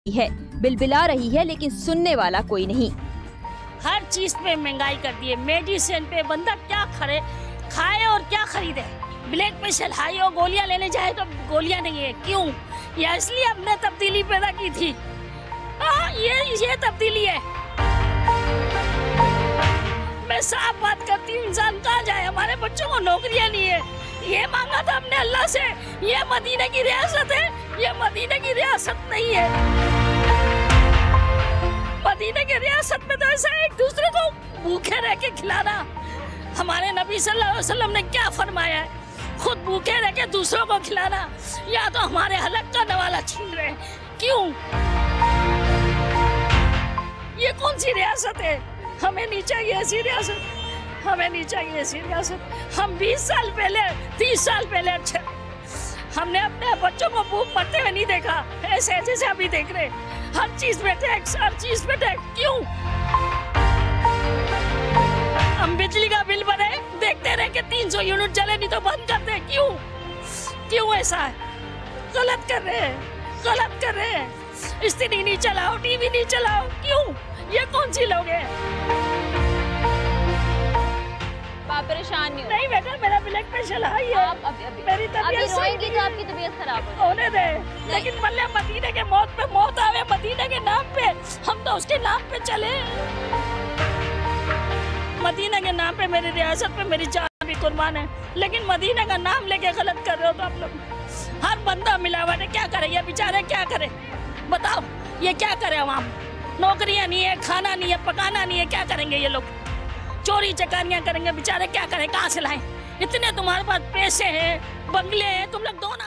है, बिलबिला रही है, लेकिन सुनने वाला कोई नहीं। हर चीज पे महंगाई कर दी है। मेडिसिन पे बंदा क्या खाए और क्या खरीदे। ब्लड प्रेशर हाई हो, गोलियां लेने जाए तो गोलियां नहीं है। क्यों? या इसलिए हमने तब्दीली पैदा की थी। ये तब्दीली है। मैं साफ बात करती हूँ, इंसान कहाँ जाए? हमारे बच्चों को नौकरियां नहीं है। ये मांगा था हमने अल्लाह से। ये मदीने की रियासत है, ये मदीने की रियासत नहीं है। मदीने की रियासत में तो ऐसा एक दूसरे को भूखे रह के खिलाना। हमारे नबी सल्लल्लाहु अलैहि वसल्लम ने क्या फरमाया है? खुद भूखे रह के दूसरों को खिलाना, या तो हमारे हलक का नवाला छीन रहे। क्यों? ये कौन सी रियासत है? हमें नहीं चाहिए ऐसी रियासत, हमें नहीं चाहिए ऐसी रियासत। हम 20 साल पहले, 30 साल पहले अच्छे, हमने अपने बच्चों को भूख मरते हुए नहीं देखा ऐसे जैसे अभी देख रहे। हर चीज में टैक्स, हर चीज में टैक्स। क्यों? हम बिजली का बिल भरे, देखते रहे कि 300 यूनिट जले, नहीं तो बंद कर दे। क्यों? क्यों ऐसा है? गलत कर रहे हैं, गलत कर रहे हैं। स्त्री नहीं चलाओ, टीवी नहीं चलाओ। क्यों? ये कौन सी लोग हैं? आप परेशान नहीं हो? नहीं बेटा, मेरा ब्लड प्रेशर हाई है। आप मेरी तबीयत रोएंगी तो आपकी तबीयत खराब होने दे। लेकिन मल्ले मदीने के मौत पे मौत आवे, मदीने के नाम पे, हम तो उसके नाम पे चले। मदीना के नाम पे, मेरी रियासत पे मेरी जान भी कुर्बान है, लेकिन मदीना का नाम लेके गलत कर रहे हो तो आप लोग। हर बंदा मिलावट है। क्या करे ये बेचारे? क्या करे बताओ? ये क्या करे? आवाम नौकरियां नहीं है, खाना नहीं है, पकाना नहीं है, क्या करेंगे ये लोग? चोरी चकारियां करेंगे बेचारे, क्या करें? कहाँ से लाएं? इतने तुम्हारे पास पैसे हैं, बंगले हैं, तुम लोग दो ना।